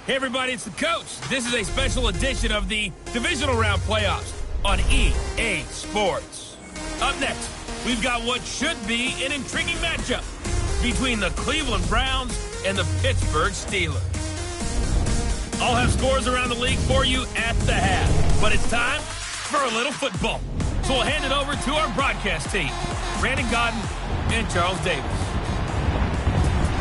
Hey everybody, it's the coach. This is a special edition of the Divisional Round Playoffs on EA Sports. Up next, we've got what should be an intriguing matchup between the Cleveland Browns and the Pittsburgh Steelers. I'll have scores around the league for you at the half, but it's time for a little football. So we'll hand it over to our broadcast team, Brandon Godden and Charles Davis.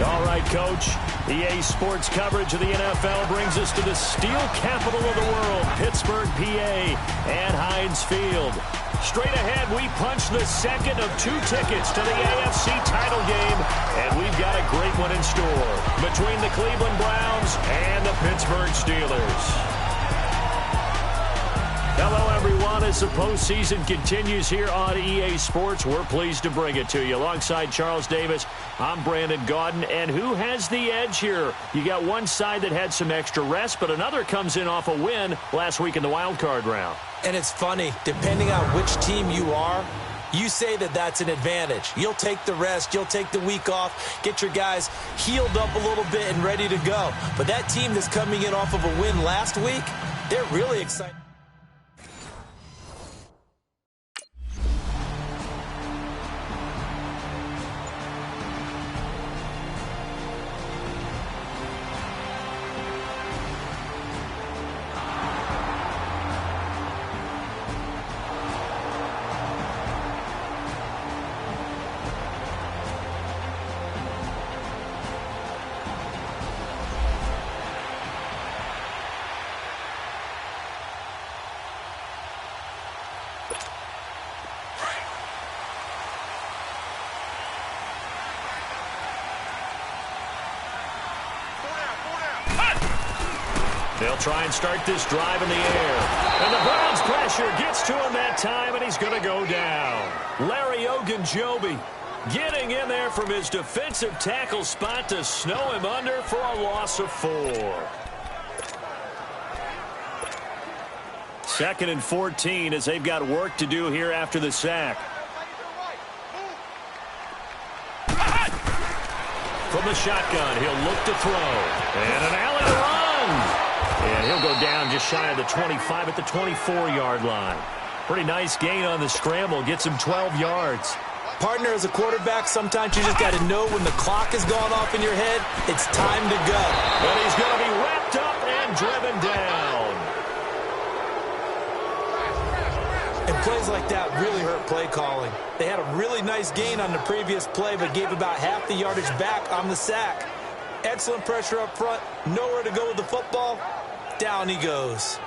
All right, Coach. EA Sports coverage of the NFL brings us to the steel capital of the world, Pittsburgh, PA, and Heinz Field. Straight ahead, we punch the second of 2 tickets to the AFC title game, and we've got a great one in store between the Cleveland Browns and the Pittsburgh Steelers. Hello, everyone. As the postseason continues here on EA Sports, we're pleased to bring it to you. Alongside Charles Davis, I'm Brandon Gaudin. And who has the edge here? You got one side that had some extra rest, but another comes in off a win last week in the wild card round. And it's funny, depending on which team you are, you say that that's an advantage. You'll take the rest, you'll take the week off, get your guys healed up a little bit and ready to go. But that team that's coming in off of a win last week, they're really excited. They'll try and start this drive in the air. And the Browns' pressure gets to him that time, and he's going to go down. Larry Ogunjobi getting in there from his defensive tackle spot to snow him under for a loss of 4. 2nd and 14 as they've got work to do here after the sack. From the shotgun, he'll look to throw. And an alley to run. And he'll go down just shy of the 25 at the 24-yard line. Pretty nice gain on the scramble. Gets him 12 yards. Partner, as a quarterback, sometimes you just got to know when the clock has gone off in your head, it's time to go. And he's going to be wrapped up and driven down. And plays like that really hurt play calling. They had a really nice gain on the previous play, but gave about half the yardage back on the sack. Excellent pressure up front. Nowhere to go with the football. Down he goes.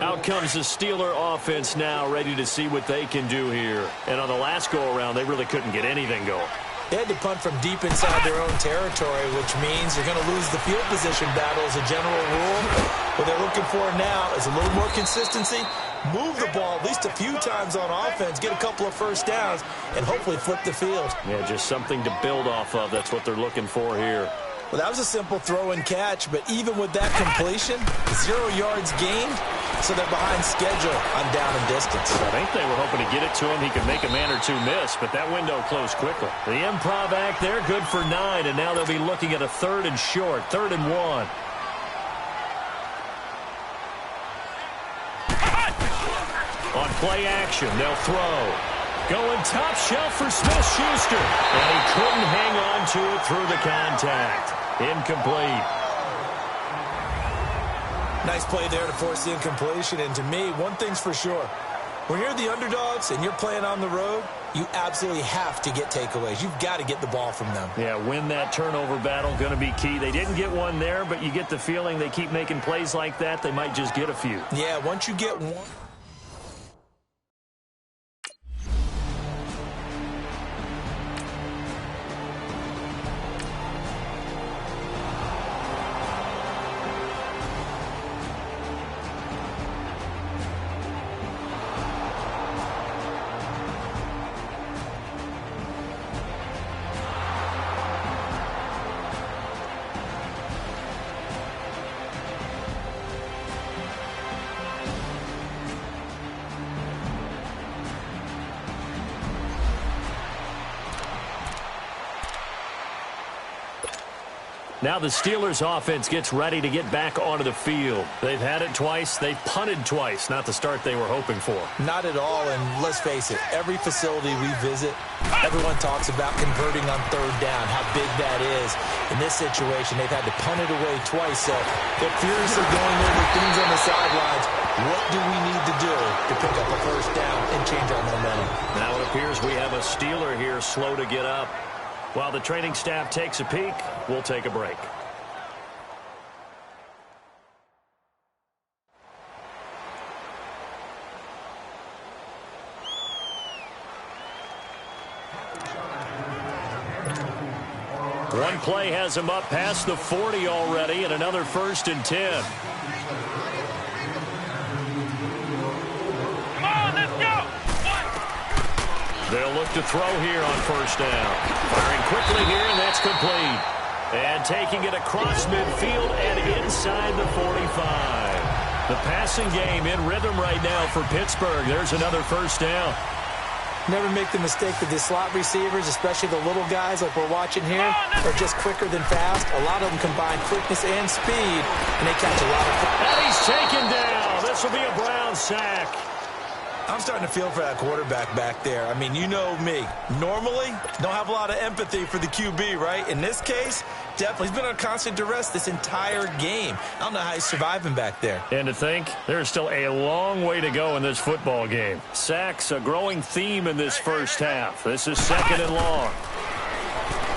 Out comes the Steeler offense now, ready to see what they can do here. And on the last go-around, they really couldn't get anything going. They had to punt from deep inside their own territory, which means you're going to lose the field position battle as a general rule. What they're looking for now is a little more consistency, move the ball at least a few times on offense, get a couple of first downs, and hopefully flip the field. Yeah, just something to build off of. That's what they're looking for here. Well, that was a simple throw and catch, but even with that completion, 0 yards gained, so they're behind schedule on down and distance. I think they were hoping to get it to him. He could make a man or two miss, but that window closed quickly. The improv act there, good for 9, and now they'll be looking at a 3rd and short, 3rd and 1. On play action, they'll throw. Going top shelf for Smith-Schuster. And he couldn't hang on to it through the contact. Incomplete. Nice play there to force the incompletion. And to me, one thing's for sure. When you're the underdogs and you're playing on the road, you absolutely have to get takeaways. You've got to get the ball from them. Yeah, win that turnover battle, going to be key. They didn't get one there, but you get the feeling they keep making plays like that, they might just get a few. Yeah, once you get one. Now the Steelers offense gets ready to get back onto the field. They've had it twice. They've punted twice. Not the start they were hoping for. Not at all, and let's face it, every facility we visit, everyone talks about converting on third down, how big that is. In this situation, they've had to punt it away twice, so they're furiously going over things on the sidelines. What do we need to do to pick up a first down and change our momentum? Now it appears we have a Steeler here slow to get up. While the training staff takes a peek, we'll take a break. One play has him up past the 40 already, and another 1st and 10. They'll look to throw here on 1st down. Firing quickly here, and that's complete. And taking it across midfield and inside the 45. The passing game in rhythm right now for Pittsburgh. There's another 1st down. Never make the mistake with the slot receivers, especially the little guys like we're watching here, are just quicker than fast. A lot of them combine quickness and speed, and they catch a lot of... And he's taken down. This will be a Brown sack. I'm starting to feel for that quarterback back there. I mean, you know me. Normally, don't have a lot of empathy for the QB, right? In this case, definitely. He's been on constant duress this entire game. I don't know how he's surviving back there. And to think, there's still a long way to go in this football game. Sacks, a growing theme in this first half. This is 2nd and long.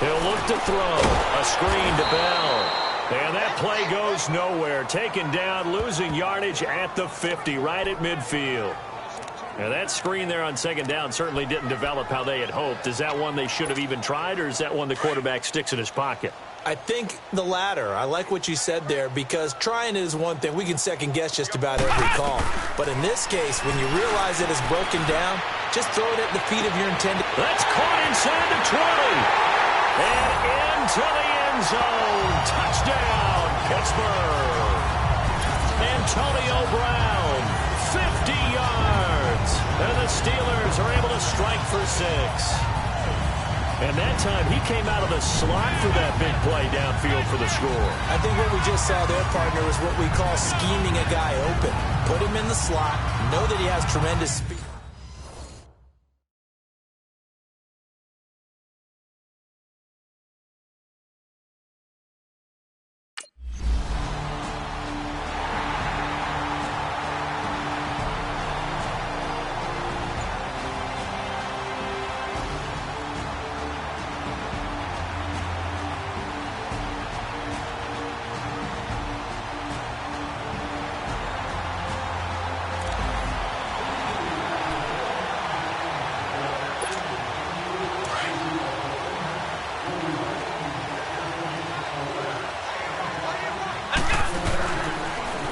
He'll look to throw. A screen to Bell. And that play goes nowhere. Taken down, losing yardage at the 50, right at midfield. Now, that screen there on 2nd down certainly didn't develop how they had hoped. Is that one they should have even tried, or is that one the quarterback sticks in his pocket? I think the latter. I like what you said there, because trying is one thing. We can second-guess just about every call. But in this case, when you realize it is broken down, just throw it at the feet of your intended... That's caught inside the 20. And into the end zone. Touchdown, Pittsburgh. Antonio Brown, 50 yards. And the Steelers are able to strike for 6. And that time, he came out of the slot for that big play downfield for the score. I think what we just saw there, partner, is what we call scheming a guy open. Put him in the slot, know that he has tremendous speed.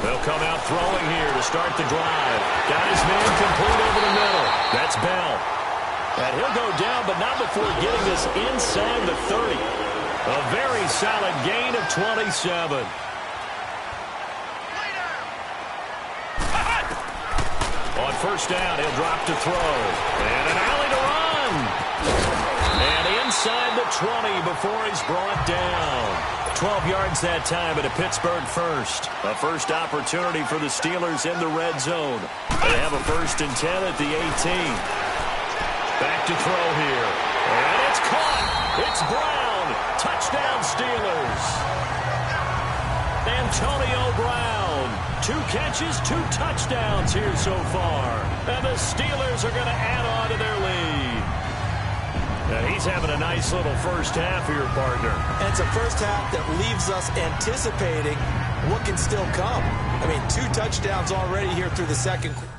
They'll come out throwing here to start the drive. Got his man complete over the middle. That's Bell. And he'll go down, but not before getting this inside the 30. A very solid gain of 27. On 1st down, he'll drop to throw. And an alley to run. And inside the 20 before he's brought down. 12 yards that time, and a Pittsburgh first. A first opportunity for the Steelers in the red zone. They have a 1st and 10 at the 18. Back to throw here. And it's caught. It's Brown. Touchdown, Steelers. Antonio Brown. 2 catches, 2 touchdowns here so far. And the Steelers are going to add on to their lead. And he's having a nice little first half here, partner. And it's a first half that leaves us anticipating what can still come. I mean, 2 touchdowns already here through the second quarter.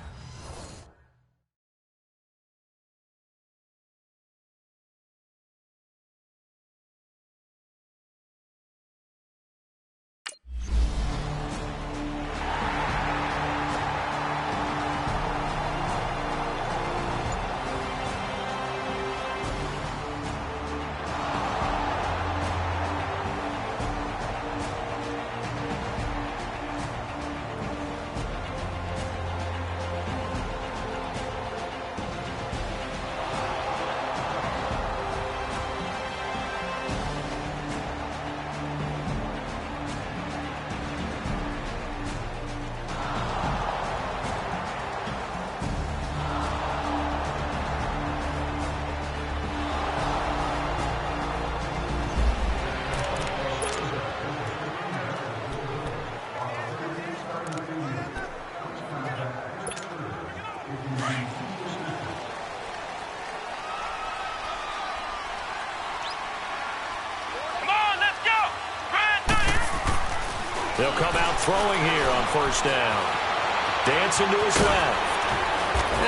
They'll come out throwing here on first down. Dancing to his left.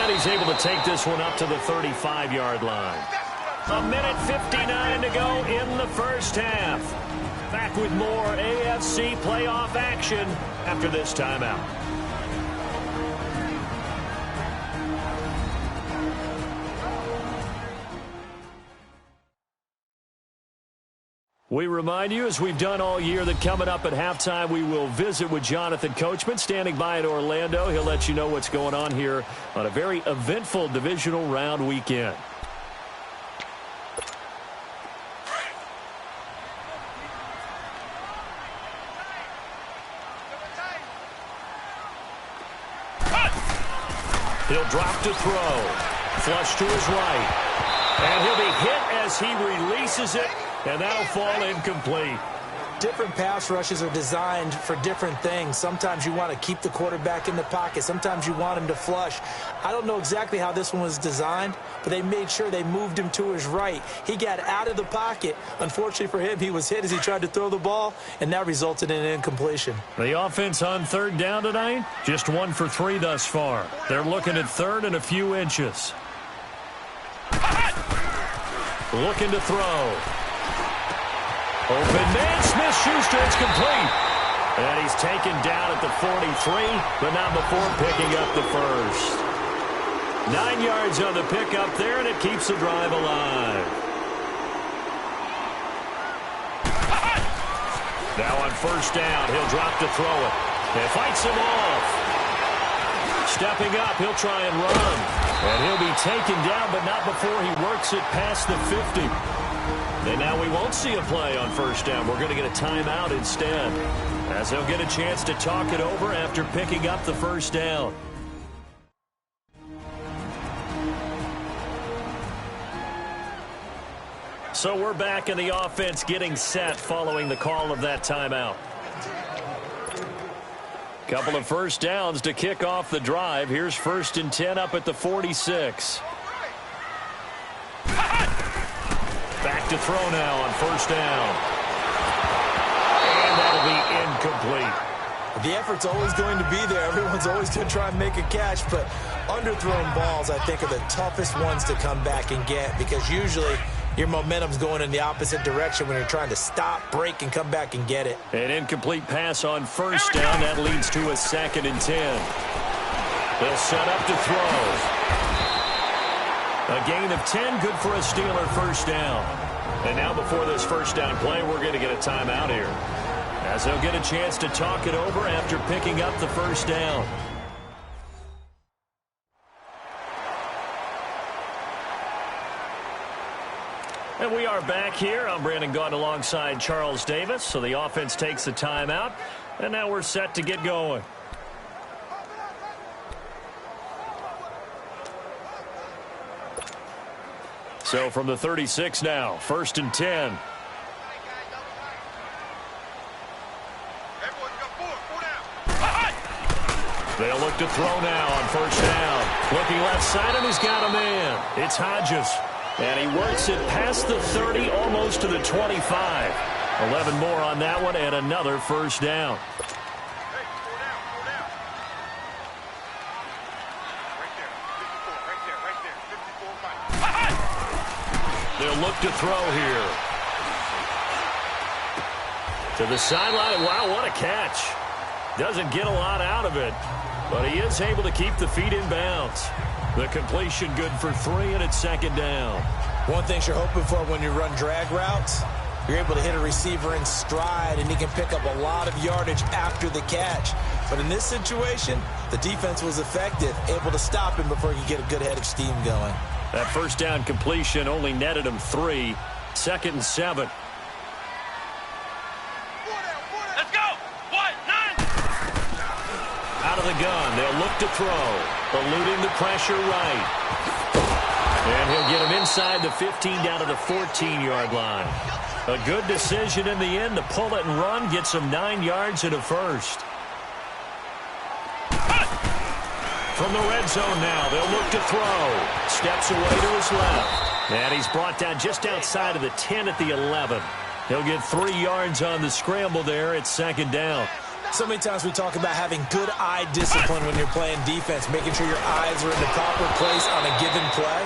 And he's able to take this one up to the 35-yard line. 1:59 to go in the first half. Back with more AFC playoff action after this timeout. We remind you, as we've done all year, that coming up at halftime, we will visit with Jonathan Coachman, standing by in Orlando. He'll let you know what's going on here on a very eventful divisional round weekend. He'll drop to throw. Flush to his right. And he'll be hit as he releases it. And that'll fall incomplete. Different pass rushes are designed for different things. Sometimes you want to keep the quarterback in the pocket. Sometimes you want him to flush. I don't know exactly how this one was designed, but they made sure they moved him to his right. He got out of the pocket. Unfortunately for him, he was hit as he tried to throw the ball, and that resulted in an incompletion. The offense on third down tonight, just 1 for 3 thus far. They're looking at third and a few inches. Looking to throw. Open man, Smith-Schuster, it's complete. And he's taken down at the 43, but not before picking up the first. 9 yards on the pickup there, and it keeps the drive alive. Now on first down, he'll drop to throw it. And fights him off. Stepping up, he'll try and run. And he'll be taken down, but not before he works it past the 50. And now we won't see a play on first down. We're going to get a timeout instead, as they'll get a chance to talk it over after picking up the first down. So we're back in the offense getting set following the call of that timeout. Couple of first downs to kick off the drive. Here's 1st and 10 up at the 46. Back to throw now on first down. And that'll be incomplete. The effort's always going to be there. Everyone's always going to try and make a catch, but underthrown balls, I think, are the toughest ones to come back and get, because usually your momentum's going in the opposite direction when you're trying to stop, break, and come back and get it. An incomplete pass on first down. That leads to a 2nd and 10. They'll set up to throw. A gain of 10, good for a Steeler first down. And now before this first down play, we're going to get a timeout here, as they'll get a chance to talk it over after picking up the first down. And we are back here. I'm Brandon Gaudin alongside Charles Davis. So the offense takes the timeout, and now we're set to get going. So from the 36 now, 1st and 10. to throw now on first down. Looking left side, and he's got a man. It's Hodges. And he works it past the 30, almost to the 25. 11 more on that one, and another first down. They'll look to throw here. To the sideline. Wow, what a catch. Doesn't get a lot out of it, but he is able to keep the feet in bounds. The completion good for 3, and it's second down. One thing you're hoping for when you run drag routes, you're able to hit a receiver in stride, and he can pick up a lot of yardage after the catch. But in this situation, the defense was effective, able to stop him before he could get a good head of steam going. That first down completion only netted him 3. 2nd and 7. Let's go. 9. Out of the gun, they'll look to throw. Eluding the pressure right. And he'll get him inside the 15 down to the 14-yard line. A good decision in the end to pull it and run. Gets him 9 yards and a first. From the red zone now, they'll look to throw. Steps away to his left. And he's brought down just outside of the 10 at the 11. He'll get 3 yards on the scramble there. It's second down. So many times we talk about having good eye discipline when you're playing defense, making sure your eyes are in the proper place on a given play.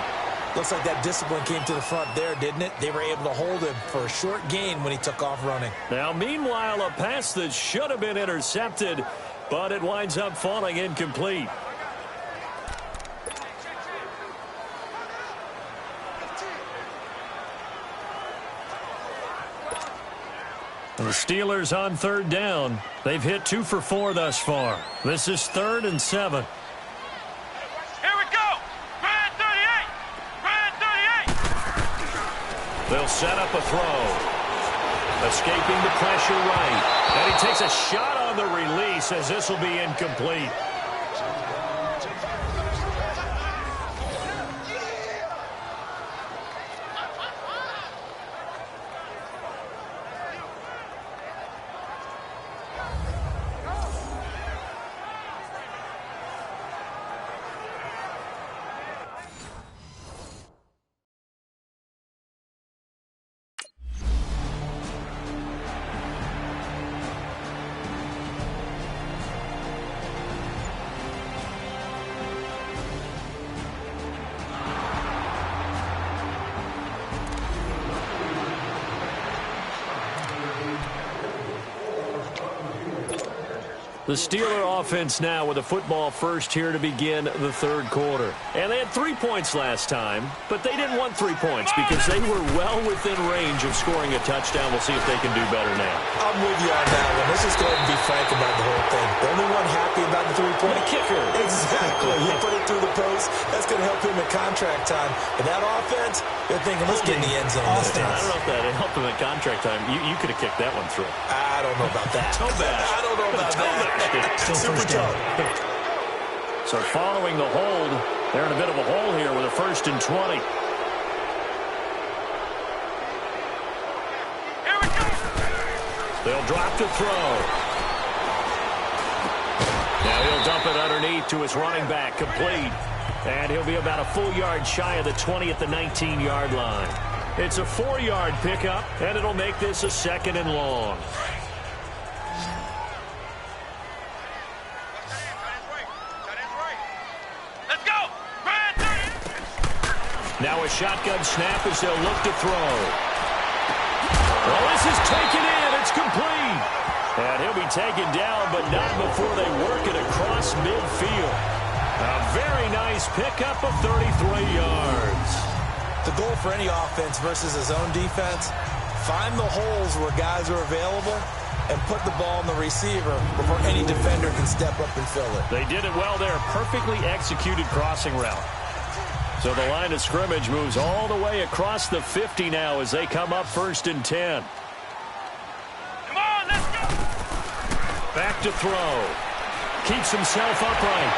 Looks like that discipline came to the front there, didn't it? They were able to hold him for a short gain when he took off running. Now, meanwhile, a pass that should have been intercepted, but it winds up falling incomplete. The Steelers on third down. They've hit 2 for 4 thus far. This is 3rd and 7. Here we go. Red 38. Red 38. They'll set up a throw. Escaping the pressure right. And he takes a shot on the release as this will be incomplete. The Steeler offense now with a football first here to begin the third quarter. And they had 3 points last time, but they didn't want 3 points because they were well within range of scoring a touchdown. We'll see if they can do better now. I'm with you on that one. Let's just go ahead and be frank about the whole thing. The only one happy about the 3-point The kicker. Exactly. He put it through the post. That's going to help him in contract time. But that offense, they're thinking, let's get in the end zone this time. I don't know if that helped him in contract time. You could have kicked that one through. I don't know about that. Toe bash. I don't know about that. Super toe. So following the hold, they're in a bit of a hole here with a 1st and 20. Here we go. They'll drop to throw. Now he'll dump it underneath to his running back, complete. And he'll be about a full yard shy of the 20 at the 19-yard line. It's a 4-yard pickup, and it'll make this a 2nd and long. Now a shotgun snap as they'll look to throw. Well, this is taken in. It's complete. And he'll be taken down, but not before they work it across midfield. A very nice pickup of 33 yards. The goal for any offense versus his own defense, find the holes where guys are available and put the ball on the receiver before any defender can step up and fill it. They did it well there. Perfectly executed crossing route. So the line of scrimmage moves all the way across the 50 now as they come up 1st and 10. Come on, let's go. Back to throw. Keeps himself upright.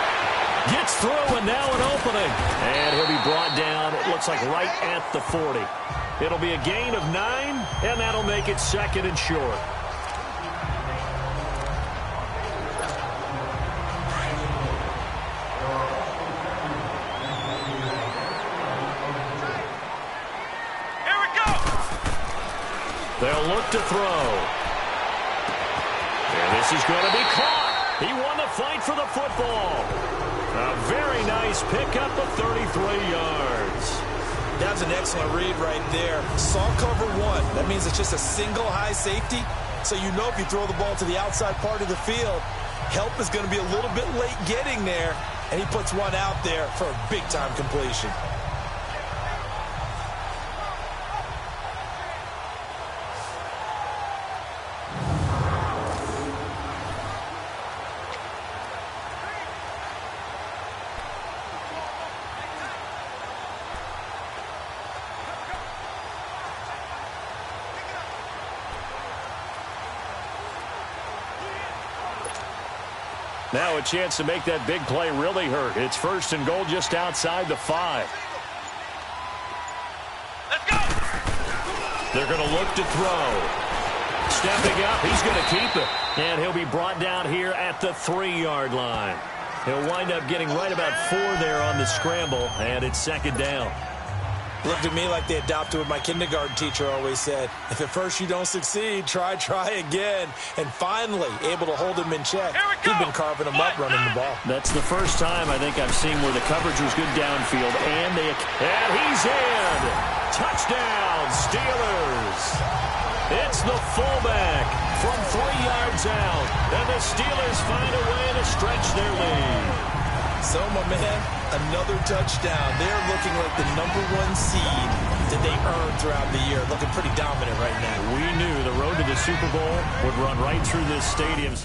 Gets through and now an opening. And he'll be brought down, it looks like right at the 40. It'll be a gain of 9, and that'll make it 2nd and short. They'll look to throw. And this is going to be caught. He won the fight for the football. A very nice pickup of 33 yards. That's an excellent read right there. Saw cover one. That means it's just a single high safety. So you know if you throw the ball to the outside part of the field, help is going to be a little bit late getting there. And he puts one out there for a big-time completion. Now a chance to make that big play really hurt. It's 1st and goal just outside the 5. Let's go! They're going to look to throw. Stepping up, he's going to keep it. And he'll be brought down here at the 3-yard line. He'll wind up getting right about 4 there on the scramble, and it's 2nd down. Looked at me like they adopted what my kindergarten teacher always said. If at first you don't succeed, try again. And finally, able to hold him in check. He'd been carving him up running the ball. That's the first time I think I've seen where the coverage was good downfield. And he's in. Touchdown, Steelers. It's the fullback from 3 yards out. And the Steelers find a way to stretch their lead. So, my man, another touchdown. They're looking like the #1 seed that they earned throughout the year. Looking pretty dominant right now. We knew the road to the Super Bowl would run right through this stadium.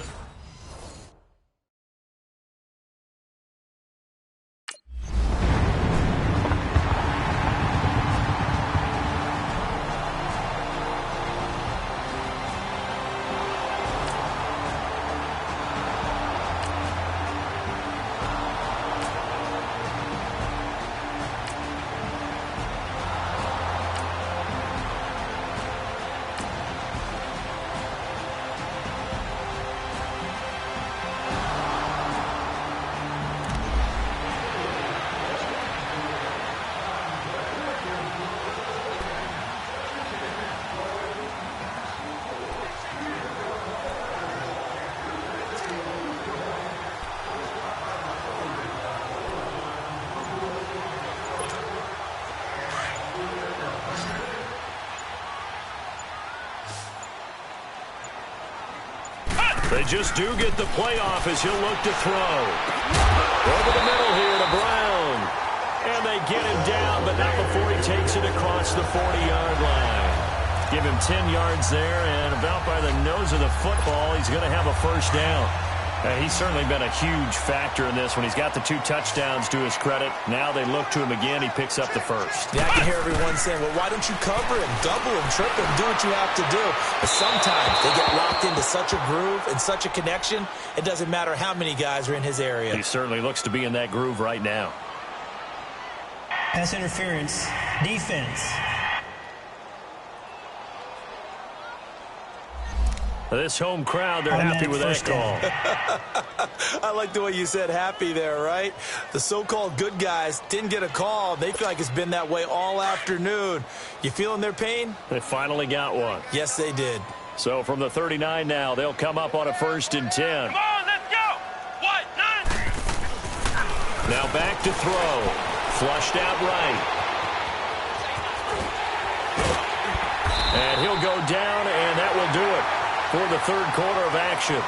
They just do get the playoff as he'll look to throw. Over the middle here to Brown. And they get him down, but not before he takes it across the 40-yard line. Give him 10 yards there, and about by the nose of the football, he's going to have a 1st down. He's certainly been a huge factor in this when he's got the 2 touchdowns to his credit. Now they look to him again. He picks up the 1st. Yeah, I can hear everyone saying, well, why don't you cover him, double him, triple him, do what you have to do. But sometimes they get locked into such a groove and such a connection, it doesn't matter how many guys are in his area. He certainly looks to be in that groove right now. Pass interference, defense. This home crowd, they're happy with that call. I like the way you said happy there, right? The so-called good guys didn't get a call. They feel like it's been that way all afternoon. You feeling their pain? They finally got one. Yes, they did. So from the 39 now, they'll come up on a 1st and 10. Come on, let's go! What? 9! Now back to throw. Flushed out right. And he'll go down, and that will do it for the 3rd quarter of action.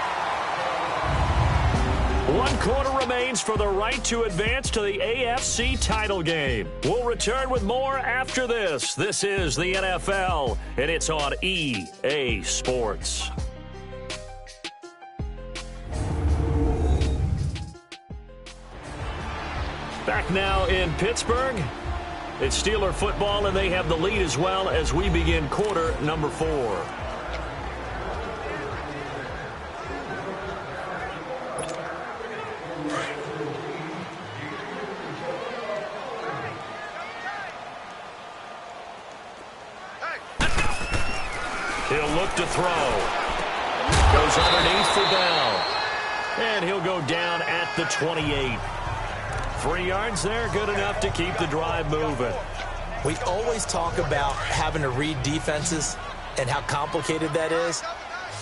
1 quarter remains for the right to advance to the AFC title game. We'll return with more after this. This is the NFL, and it's on EA Sports. Back now in Pittsburgh. It's Steeler football, and they have the lead as well as we begin quarter number 4. He'll look to throw. Goes underneath for Bell. And he'll go down at the 28. 3 yards there, good enough to keep the drive moving. We always talk about having to read defenses, and how complicated that is?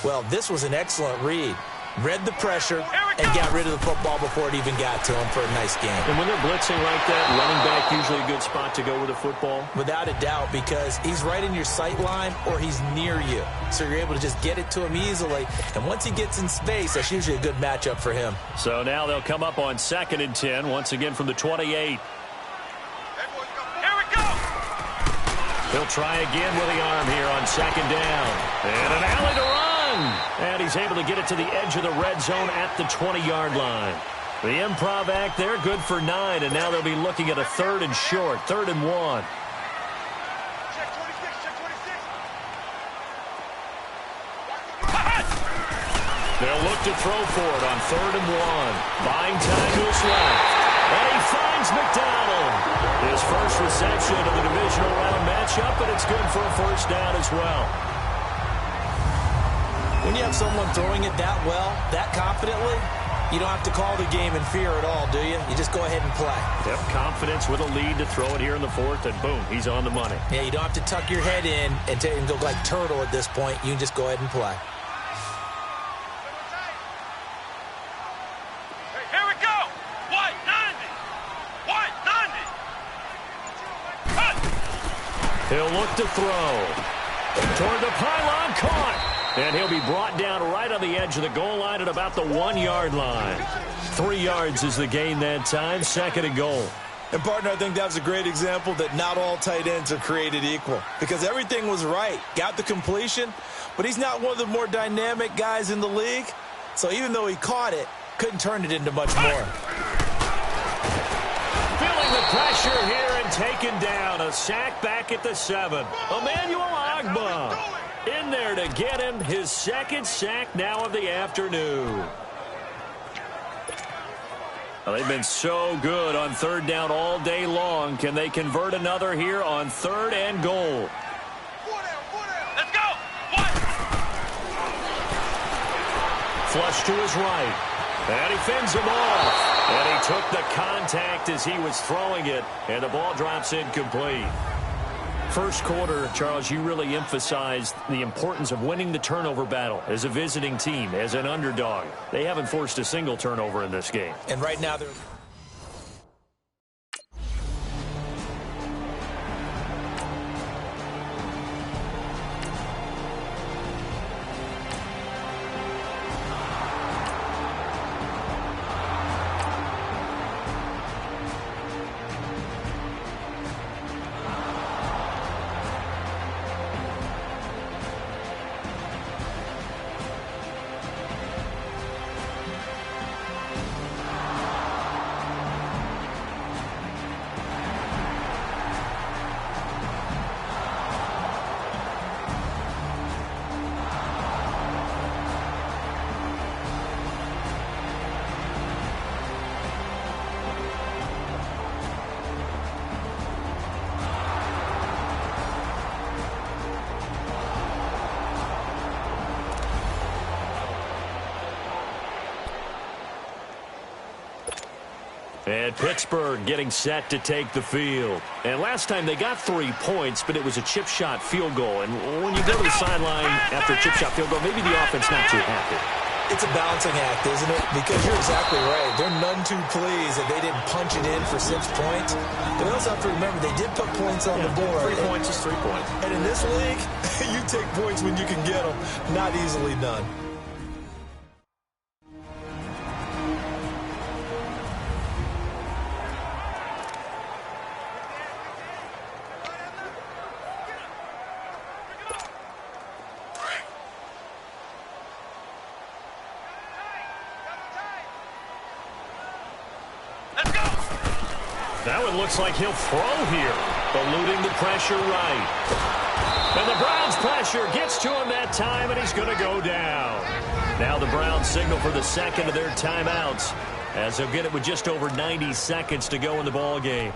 Well, this was an excellent read. Read the pressure and got rid of the football before it even got to him for a nice game. And when they're blitzing like that, running back usually a good spot to go with the football? Without a doubt, because he's right in your sight line or he's near you. So you're able to just get it to him easily. And once he gets in space, that's usually a good matchup for him. So now they'll come up on 2nd and 10, once again from the 28. He'll try again with the arm here on 2nd down. And an alley to run. And he's able to get it to the edge of the red zone at the 20-yard line. The improv act there, good for 9. And now they'll be looking at a 3rd and short, 3rd and 1. They'll look to throw for it on 3rd and 1. Buying time to his left. And he finds McDonald. His first reception of the divisional round matchup, but it's good for a first down as well. When you have someone throwing it that well, that confidently, you don't have to call the game in fear at all, do you? You just go ahead and play. Yep, confidence with a lead to throw it here in the 4th, and boom, he's on the money. Yeah, you don't have to tuck your head in and go like turtle at this point. You can just go ahead and play. Here we go. White 90. White 90. He'll look to throw. Toward the pylon, caught. And he'll be brought down right on the edge of the goal line at about the 1-yard line. 3 yards is the gain that time, 2nd and goal. And, partner, I think that was a great example that not all tight ends are created equal. Because everything was right. Got the completion, but he's not one of the more dynamic guys in the league. So even though he caught it, couldn't turn it into much more. Feeling the pressure here and taken down. A sack back at the 7. Emmanuel Ogbah in there to get him his 2nd sack now of the afternoon. Well, they've been so good on 3rd down all day long. Can they convert another here on 3rd and goal? Let's go. What? Flush to his right. And he fends him off. And he took the contact as he was throwing it. And the ball drops incomplete. First quarter, Charles, you really emphasized the importance of winning the turnover battle as a visiting team, as an underdog. They haven't forced a single turnover in this game. And right now they're... And Pittsburgh getting set to take the field. And last time they got 3 points, but it was a chip shot field goal. And when you go to the sideline after a chip shot field goal, maybe the offense not too happy. It's a balancing act, isn't it? Because you're exactly right. They're none too pleased that they didn't punch it in for 6 points. But we also have to remember they did put points on the board. 3 points is 3 points. And in this league, you take points when you can get them. Not easily done. That one looks like he'll throw here, eluding the pressure right. And the Browns' pressure gets to him that time, and he's going to go down. Now the Browns signal for the second of their timeouts, as they'll get it with just over 90 seconds to go in the ball game.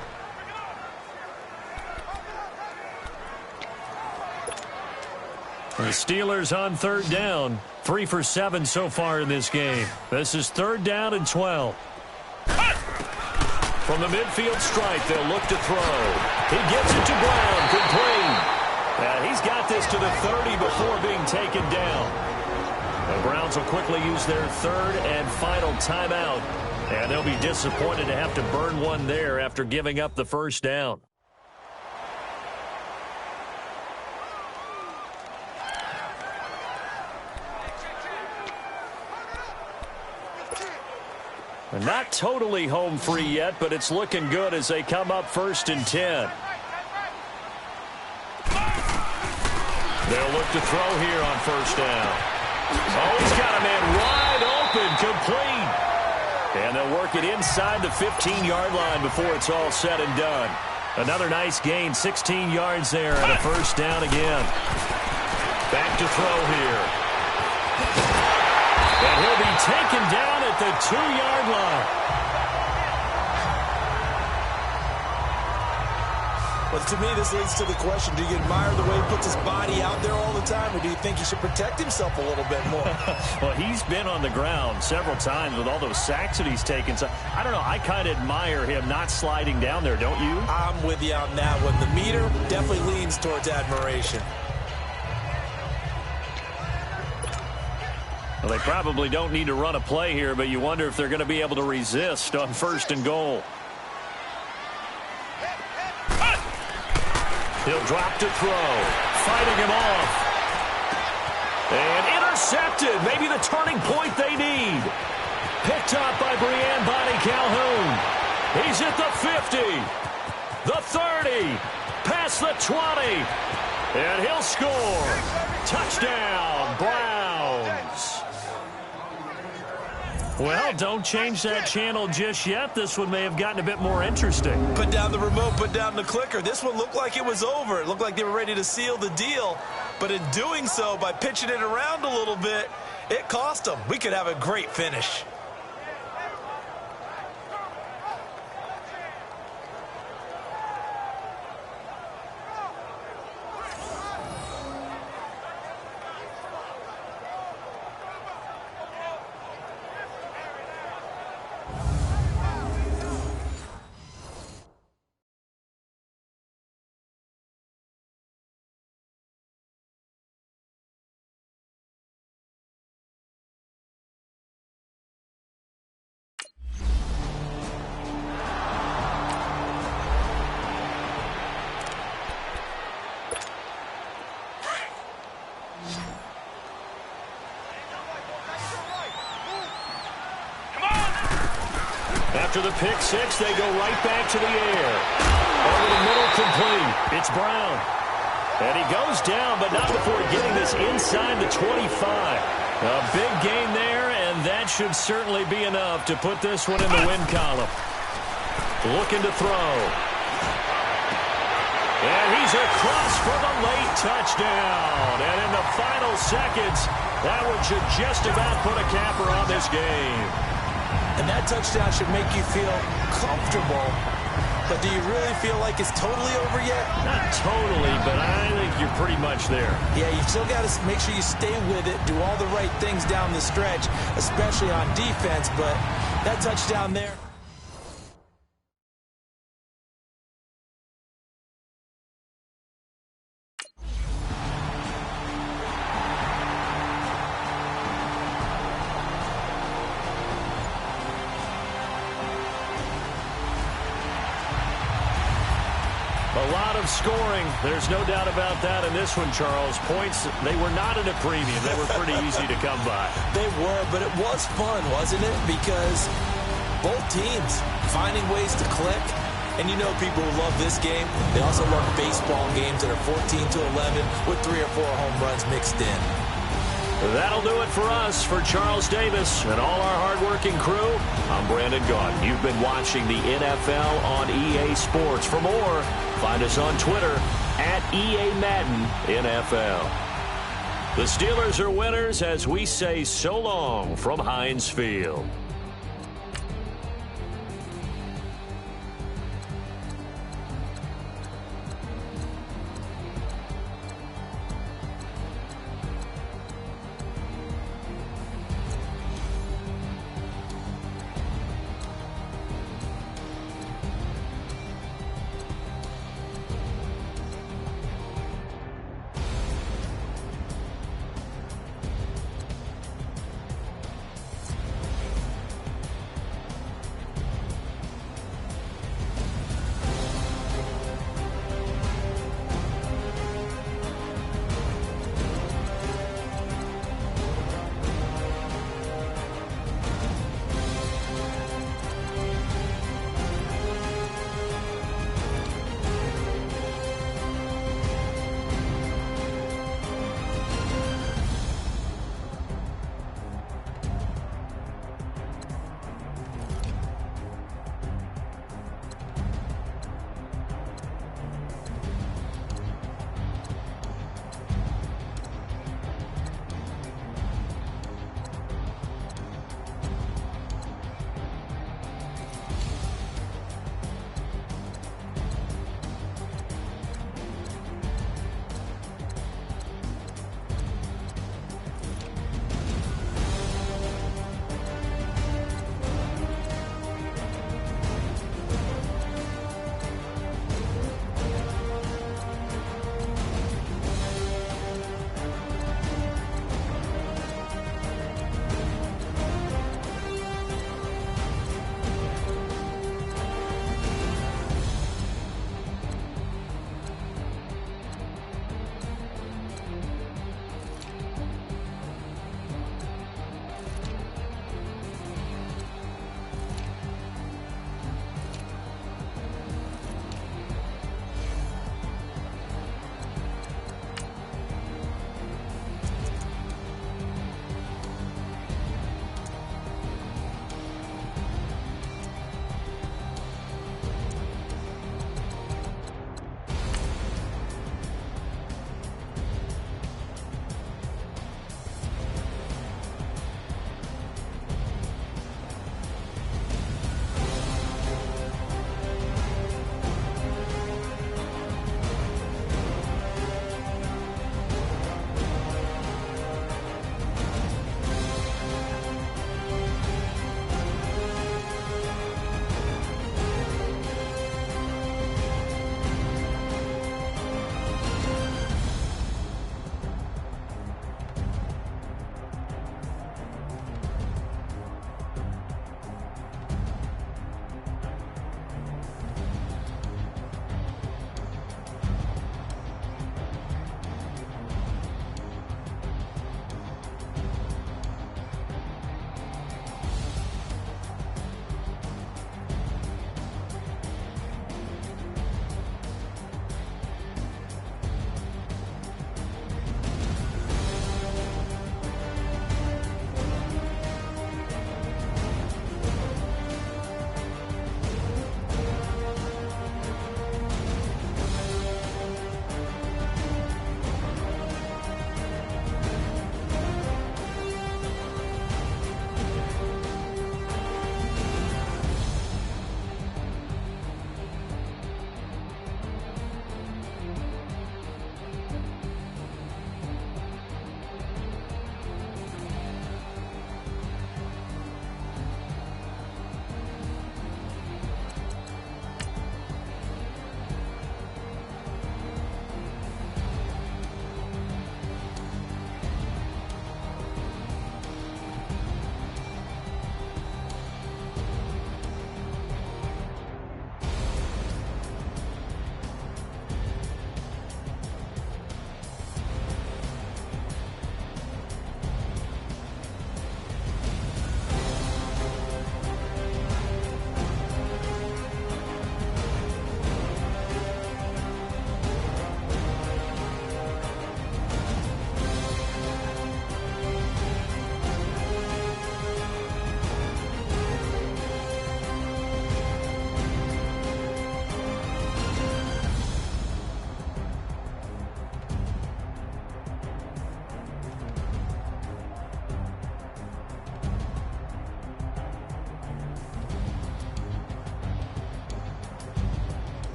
The Steelers on 3rd down, 3 for 7 so far in this game. This is 3rd down and 12. From the midfield stripe, they'll look to throw. He gets it to Brown, complete. And he's got this this to the 30 before being taken down. The Browns will quickly use their third and final timeout, and they'll be disappointed to have to burn one there after giving up the first down. Not totally home free yet, but it's looking good as they come up 1st and 10. They'll look to throw here on 1st down. Oh, he's got a man wide open, complete. And they'll work it inside the 15-yard line before it's all said and done. Another nice gain, 16 yards there, and a 1st down again. Back to throw here. And he'll be taken down at the 2-yard line. Well, to me, this leads to the question, do you admire the way he puts his body out there all the time, or do you think he should protect himself a little bit more? Well, he's been on the ground several times with all those sacks that he's taken. So, I don't know, I kind of admire him not sliding down there, don't you? I'm with you on that one. The meter definitely leans towards admiration. Well, they probably don't need to run a play here, but you wonder if they're going to be able to resist on 1st and goal. He'll drop to throw, fighting him off. And intercepted, maybe the turning point they need. Picked up by Brian Bonnie Calhoun. He's at the 50, the 30, past the 20, and he'll score. Touchdown, Browns. Well, don't change that channel just yet. This one may have gotten a bit more interesting. Put down the remote, put down the clicker. This one looked like it was over. It looked like they were ready to seal the deal. But in doing so, by pitching it around a little bit, it cost them. We could have a great finish. After the pick six, they go right back to the air. Over the middle, complete. It's Brown. And he goes down, but not before getting this inside the 25. A big gain there, and that should certainly be enough to put this one in the win column. Looking to throw. And he's across for the late touchdown. And in the final seconds, that one should just about put a capper on this game. And that touchdown should make you feel comfortable. But do you really feel like it's totally over yet? Not totally, but I think you're pretty much there. Yeah, you still got to make sure you stay with it, do all the right things down the stretch, especially on defense. But that touchdown there. A lot of scoring. There's no doubt about that in this one, Charles. Points, they were not at a premium. They were pretty easy to come by. They were, but it was fun, wasn't it? Because both teams finding ways to click. And you know people who love this game, they also love baseball games that are 14-11 with 3 or 4 home runs mixed in. That'll do it for us. For Charles Davis and all our hardworking crew, I'm Brandon Gaudin. You've been watching the NFL on EA Sports. For more, find us on Twitter at EA Madden NFL. The Steelers are winners as we say so long from Heinz Field.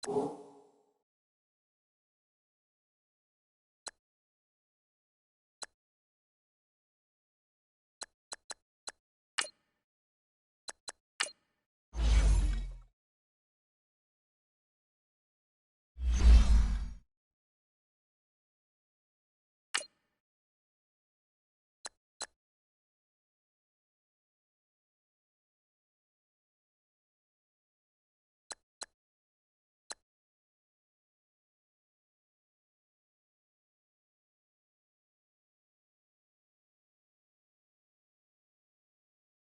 you.